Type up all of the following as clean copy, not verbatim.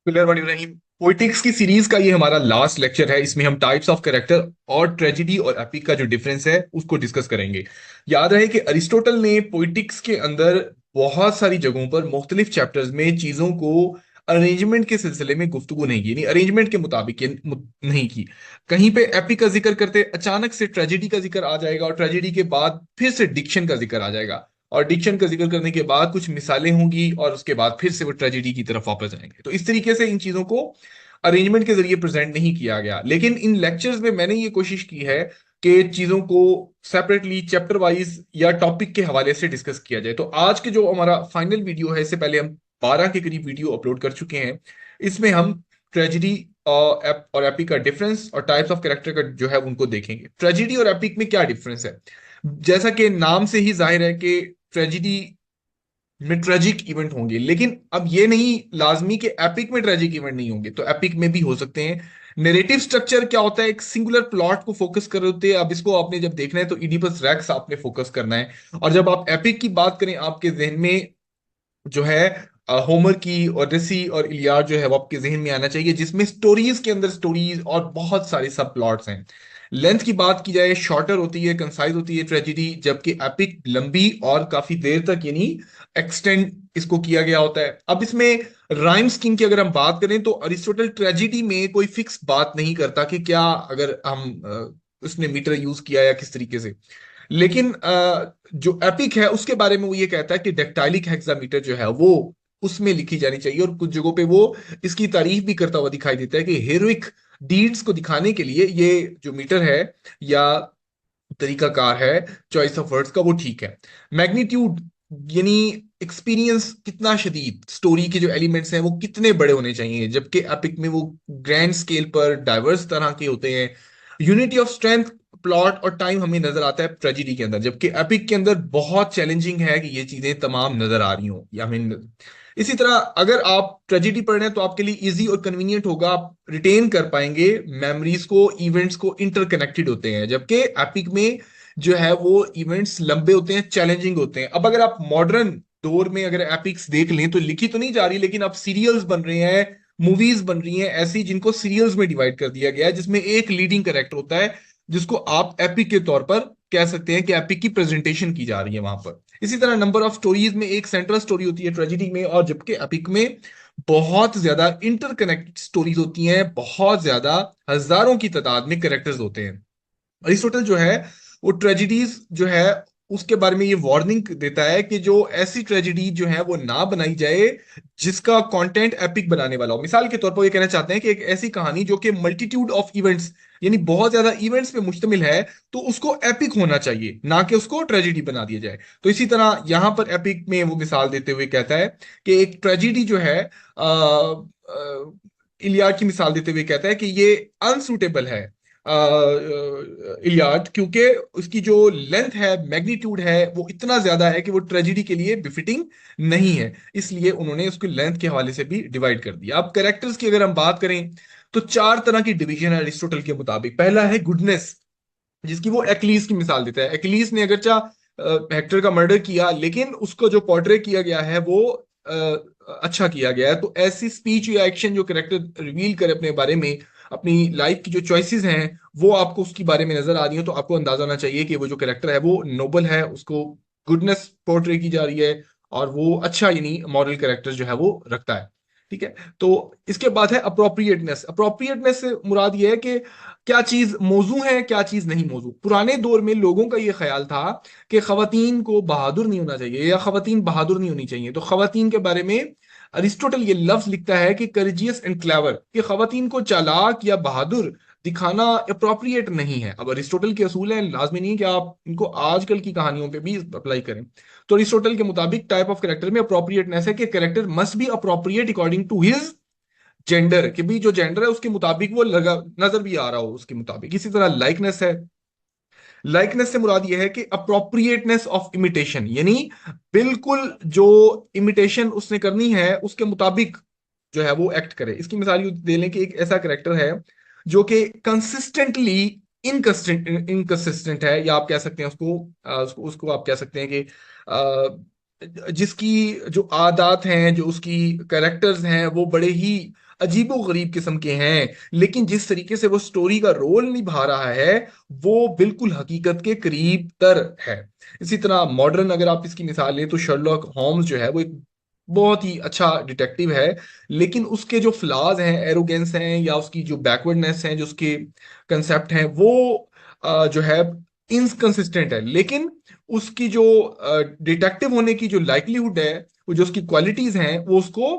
बिस्मिल्लाहिर्रहमानिर्रहीम। पोइटिक्स की सीरीज का ये हमारा लास्ट लेक्चर है। इसमें हम टाइप्स ऑफ कैरेक्टर और ट्रेजेडी और एपिक का जो डिफरेंस है उसको डिस्कस करेंगे। याद रहे कि अरिस्टोटल ने पोइटिक्स के अंदर बहुत सारी जगहों पर मुख्तलिफ चैप्टर्स में चीजों को अरेंजमेंट के सिलसिले में गुफ्तगू नहीं की, यानी अरेंजमेंट के मुताबिक नहीं की। कहीं पे एपिक का जिक्र करते अचानक से ट्रेजेडी का जिक्र आ जाएगा, और ट्रेजेडी के बाद फिर से डिक्शन का जिक्र आ जाएगा, और डिक्शन का जिक्र करने के बाद कुछ मिसालें होंगी, और उसके बाद फिर से वो ट्रेजेडी की तरफ वापस आएंगे। तो इस तरीके से इन चीजों को अरेंजमेंट के जरिए प्रेजेंट नहीं किया गया, लेकिन इन लेक्चर्स में मैंने ये कोशिश की है कि चीजों को सेपरेटली चैप्टर वाइज या टॉपिक के हवाले से डिस्कस किया जाए। तो आज के जो हमारा फाइनल वीडियो है, इससे पहले हम 12 के करीब वीडियो अपलोड कर चुके हैं। इसमें हम ट्रेजेडी और एपिक का डिफरेंस और टाइप्स ऑफ कैरेक्टर का जो है उनको देखेंगे। ट्रेजेडी और एपिक में क्या डिफरेंस है? जैसा कि नाम से ही जाहिर है कि ट्रेजिडी में ट्रेजिक इवेंट होंगे, लेकिन अब ये नहीं लाजमी कि एपिक में ट्रेजिक इवेंट नहीं होंगे, तो एपिक में भी हो सकते हैं। नैरेटिव स्ट्रक्चर क्या होता है? एक सिंगुलर प्लॉट को फोकस कर रहे होते हैं। अब इसको आपने जब देखना है तो इडिपस रेक्स आपने फोकस करना है। और जब आप एपिक की बात करें, आपके जहन में जो है होमर की ओडेसी और इलियाड जो है वो आपके जहन में आना चाहिए, जिसमें स्टोरीज के अंदर स्टोरीज और बहुत सारे सब प्लॉट्स हैं। लेंथ की बात की जाए, शॉर्टर होती है, कंसाइज होती है ट्रेजेडी, जबकि एपिक लंबी और काफी देर तक यानी एक्सटेंड इसको किया गया होता है। अब इसमें राइम स्कीम की अगर हम बात करें तो अरिस्टोटल ट्रेजेडी में कोई फिक्स बात नहीं करता कि क्या अगर हम उसने मीटर यूज किया या किस तरीके से। लेकिन जो एपिक है उसके बारे में वो ये कहता है कि डेक्टाइलिक हेक्सामीटर जो है वो उसमें लिखी जानी चाहिए, और कुछ जगहों पे वो इसकी तारीफ भी करता हुआ दिखाई देता है कि हेरोइक डीड्स को दिखाने के लिए ये जो मीटर है या तरीकाकार है चॉइस ऑफ वर्ड्स का, वो ठीक है। मैग्नीट्यूड यानी एक्सपीरियंस कितना शदीद, स्टोरी के जो एलिमेंट्स हैं वो कितने बड़े होने चाहिए, जबकि एपिक में वो ग्रैंड स्केल पर डाइवर्स तरह के होते हैं। यूनिटी ऑफ स्ट्रेंथ, प्लॉट और टाइम हमें नजर आता है ट्रेजिडी के अंदर, जबकि एपिक के अंदर बहुत चैलेंजिंग है कि ये चीजें तमाम नजर आ रही हो या हमें। इसी तरह अगर आप ट्रेजिडी पढ़ रहे हैं तो आपके लिए इजी और कन्वीनियंट होगा, आप रिटेन कर पाएंगे मेमोरीज को, इवेंट्स को इंटरकनेक्टेड होते हैं, जबकि एपिक में जो है वो इवेंट्स लंबे होते हैं, चैलेंजिंग होते हैं। अब अगर आप मॉडर्न दौर में अगर एपिक्स देख लें तो लिखी तो नहीं जा रही, लेकिन अब सीरियल्स बन रहे हैं, मूवीज बन रही हैं ऐसी जिनको सीरियल्स में डिवाइड कर दिया गया है, जिसमें एक लीडिंग कैरेक्टर होता है जिसको आप एपिक के तौर पर कह सकते हैं कि एपिक की प्रेजेंटेशन की जा रही है वहां पर। इसी तरह नंबर ऑफ स्टोरीज में एक सेंट्रल स्टोरी होती है ट्रेजेडी में, और जबकि एपिक में बहुत ज्यादा इंटरकनेक्टेड स्टोरीज होती हैं, बहुत ज्यादा हजारों की तादाद में कैरेक्टर्स होते हैं। अरिस्टोटल जो है वो ट्रेजिडीज जो है उसके बारे में ये वार्निंग देता है कि जो ऐसी ट्रेजिडी जो है वो ना बनाई जाए जिसका कंटेंट एपिक बनाने वाला हो। मिसाल के तौर पर ये कहना चाहते हैं कि एक ऐसी कहानी जो कि मल्टीट्यूड ऑफ इवेंट्स यानी बहुत ज्यादा इवेंट्स पे मुश्तमिल है, तो उसको एपिक होना चाहिए, ना कि उसको ट्रेजिडी बना दिया जाए। तो इसी तरह यहां पर एपिक में वो मिसाल देते हुए कहता है कि एक ट्रेजिडी जो है इलियाड की मिसाल देते हुए कहता है कि ये अनसुटेबल है इलियाड, क्योंकि उसकी जो लेंथ है, मैग्नीट्यूड है, वो इतना ज्यादा है कि वो ट्रेजिडी के लिए बिफिटिंग नहीं है। इसलिए उन्होंने उसकी लेंथ के हवाले से भी डिवाइड कर दिया। अब कैरेक्टर्स की अगर हम बात करें तो चार तरह की डिवीजन है अरिस्टोटल के मुताबिक। पहला है गुडनेस, जिसकी वो एक्लीस की मिसाल देता है। एक्लीस ने अगरचा हेक्टर का मर्डर किया, लेकिन उसको जो पोर्ट्रे किया गया है वो अच्छा किया गया है। तो ऐसी स्पीच या एक्शन जो कैरेक्टर रिवील करे अपने बारे में, अपनी लाइफ की जो चॉइसेस हैं वो आपको उसके बारे में नजर आ रही हो, तो आपको अंदाजा होना चाहिए कि वो जो कैरेक्टर है वो नोबल है, उसको गुडनेस पोर्ट्रे की जा रही है, और वो अच्छा यानी मॉरल कैरेक्टर जो है वो रखता है। ठीक है। तो इसके बाद है अप्रोप्रिएटनेस। अप्रोप्रिएटनेस से मुराद ये है कि क्या चीज मौजू है, क्या चीज नहीं मौजू। पुराने दौर में लोगों का ये ख्याल था कि खवातीन को बहादुर नहीं होना चाहिए या खवातीन बहादुर नहीं होनी चाहिए, तो खवातीन के बारे में अरिस्टोटल ये लफ्ज लिखता है कि करेजियस एंड क्लेवर, कि खवातीन को चालाक या बहादुर दिखाना अप्रोप्रिएट नहीं है। अब अरिस्टोटल के असूल हैं, लाजमी नहीं कि आप इनको आजकल की कहानियों पे भी अप्लाई करें। तो अरिस्टोटल के मुताबिक टाइप ऑफ कैरेक्टर में अप्रोप्रिएटनेस है कि character must be appropriate according to his gender, कि भी जो जेंडर है उसके मुताबिक वो लगा नजर भी आ रहा हो उसके मुताबिक। इसी तरह लाइकनेस है। लाइकनेस से मुराद यह है कि अप्रोप्रिएटनेस ऑफ इमिटेशन, यानी बिल्कुल जो इमिटेशन उसने करनी है उसके मुताबिक जो है वो एक्ट करे। इसकी मिसाल यूं दे लें कि एक ऐसा करेक्टर है जो कि कंसिस्टेंटली इनकंसिस्टेंट है, या आप कह सकते हैं उसको आप कह सकते हैं कि जिसकी जो आदात हैं, जो उसकी करेक्टर्स हैं वो बड़े ही अजीबो-गरीब किस्म के हैं, लेकिन जिस तरीके से वो स्टोरी का रोल निभा रहा है वो बिल्कुल हकीकत के करीब तर है। इसी तरह मॉडर्न अगर आप इसकी मिसाल लें तो शर्लॉक होम्स जो है वो एक बहुत ही अच्छा डिटेक्टिव है, लेकिन उसके जो फ्लॉज हैं, एरोगेंस हैं, या उसकी जो बैकवर्डनेस है, जो उसके कंसेप्ट हैं, वो जो है इनकंसिस्टेंट है। लेकिन उसकी जो डिटेक्टिव होने की जो लाइकलीहुड है, वो जो उसकी क्वालिटीज हैं, वो उसको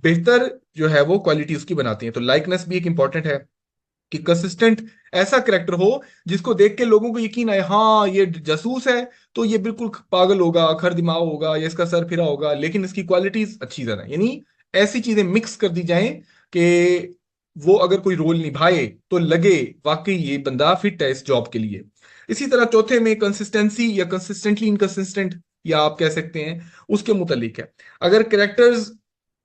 बेहतर जो है वो क्वालिटी उसकी बनाती है। तो लाइकनेस भी एक इंपॉर्टेंट है कि कंसिस्टेंट ऐसा करेक्टर हो जिसको देख के लोगों को यकीन आए, हाँ ये जासूस है तो ये बिल्कुल पागल होगा, खर दिमाग होगा, या इसका सर फिरा होगा, लेकिन इसकी क्वालिटीज अच्छी ज्यादा हैं। यानी ऐसी चीजें मिक्स कर दी जाएं कि वो अगर कोई रोल निभाए तो लगे वाकई ये बंदा फिट है इस जॉब के लिए। इसी तरह चौथे में कंसिस्टेंसी या कंसिस्टेंटली इनकंसिस्टेंट, या आप कह सकते हैं, उसके मुतालिक है। अगर करेक्टर्स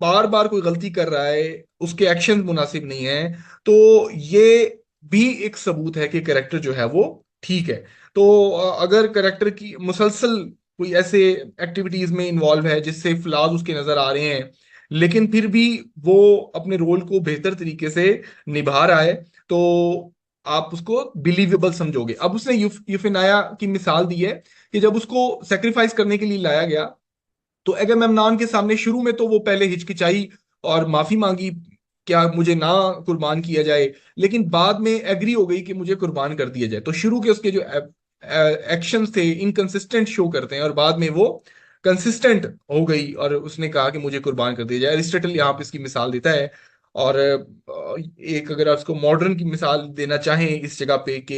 बार बार कोई गलती कर रहा है, उसके एक्शन मुनासिब नहीं है, तो ये भी एक सबूत है कि करेक्टर जो है वो ठीक है। तो अगर करेक्टर की मुसलसल कोई ऐसे एक्टिविटीज में इन्वॉल्व है जिससे फ्लॉज उसके नजर आ रहे हैं, लेकिन फिर भी वो अपने रोल को बेहतर तरीके से निभा रहा है, तो आप उसको बिलीवेबल समझोगे। अब उसने यूफिनाया की मिसाल दी है कि जब उसको सेक्रीफाइस करने के लिए लाया गया, तो अगमेम्नान के सामने शुरू में तो वो पहले हिचकिचाई और माफी मांगी, क्या मुझे ना कुर्बान किया जाए, लेकिन बाद में एग्री हो गई कि मुझे कुर्बान कर दिया जाए। तो शुरू के उसके जो एक्शंस थे इनकंसिस्टेंट शो करते हैं, और बाद में वो कंसिस्टेंट हो गई और उसने कहा कि मुझे कुर्बान कर दिया जाए। अरिस्टोटल यहाँ पे इसकी मिसाल देता है। और एक अगर आप उसको मॉडर्न की मिसाल देना चाहें इस जगह पे कि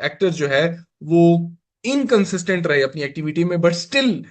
एक्टर्स जो है वो इनकंसिस्टेंट रहे अपनी एक्टिविटी में, बट स्टिल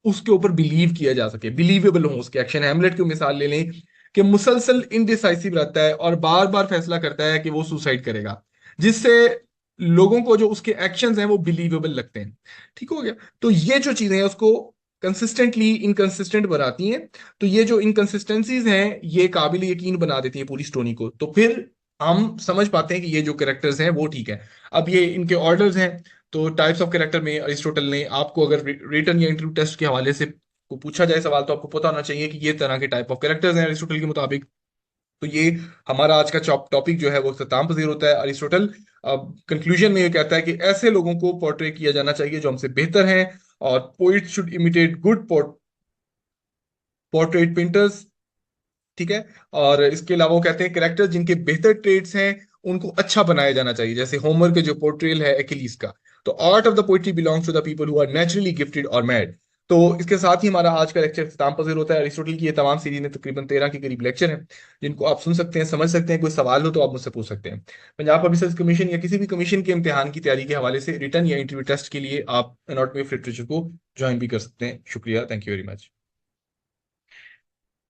उसके ऊपर बिलीव किया जा सके, बिलीवेबल हो उसके एक्शन। हैमलेट की मिसाल ले लें कि मुसलसल इनडिसाइसिव रहता है और बार बार फैसला करता है कि वो सुसाइड करेगा, जिससे लोगों को जो उसके एक्शंस हैं वो बिलीवेबल लगते हैं। ठीक हो गया। तो ये जो चीजें हैं उसको कंसिस्टेंटली इनकंसिस्टेंट बनाती हैं। तो ये जो इनकंसिस्टेंसीज हैं ये काबिल यकीन बना देती हैं पूरी स्टोरी को। तो फिर हम समझ पाते हैं कि ये जो कैरेक्टर्स हैं वो ठीक है। अब ये इनके ऑर्डर्स हैं। तो टाइप्स ऑफ कैरेक्टर में अरिस्टोटल ने आपको, अगर रिटर्न या इंटरव्यू टेस्ट के हवाले से को पूछा जाए सवाल, तो आपको पता होना चाहिए कि ये तरह के टाइप ऑफ कैरेक्टर्स हैं अरिस्टोटल के मुताबिक। तो ये हमारा आज का टॉपिक जो है वो इख्तिताम पजीर होता है। अरिस्टोटल अब कंक्लूजन में ये कहता है कि ऐसे लोगों को पोर्ट्रे किया जाना चाहिए जो हमसे बेहतर हैं, और poet should imitate good portrait painters. ठीक है। और इसके अलावा वो कहते हैं कैरेक्टर्स जिनके बेहतर ट्रेड्स हैं उनको अच्छा बनाया जाना चाहिए, जैसे होमर के जो पोर्ट्रेल है एक्िलीज का। तो art of the poetry belongs to the people who are naturally gifted और मैड। तो इसके साथ ही हमारा आज का लेक्चर इख्तिताम पजीर होता है। अरिस्टोटल की ये तमाम सीरीज में तकरीबन 13 के करीब लेक्चर हैं जिनको आप सुन सकते हैं, समझ सकते हैं। कोई सवाल हो तो आप मुझसे पूछ सकते हैं। पंजाब पब्लिक सर्विस कमीशन या किसी भी कमीशन के इम्तिहान की तैयारी के हवाले से रिटर्न या इंटरव्यू टेस्ट के लिए आप एनाटॉमी ऑफ लिटरेचर को ज्वाइन भी कर सकते हैं। शुक्रिया, थैंक यू वेरी मच।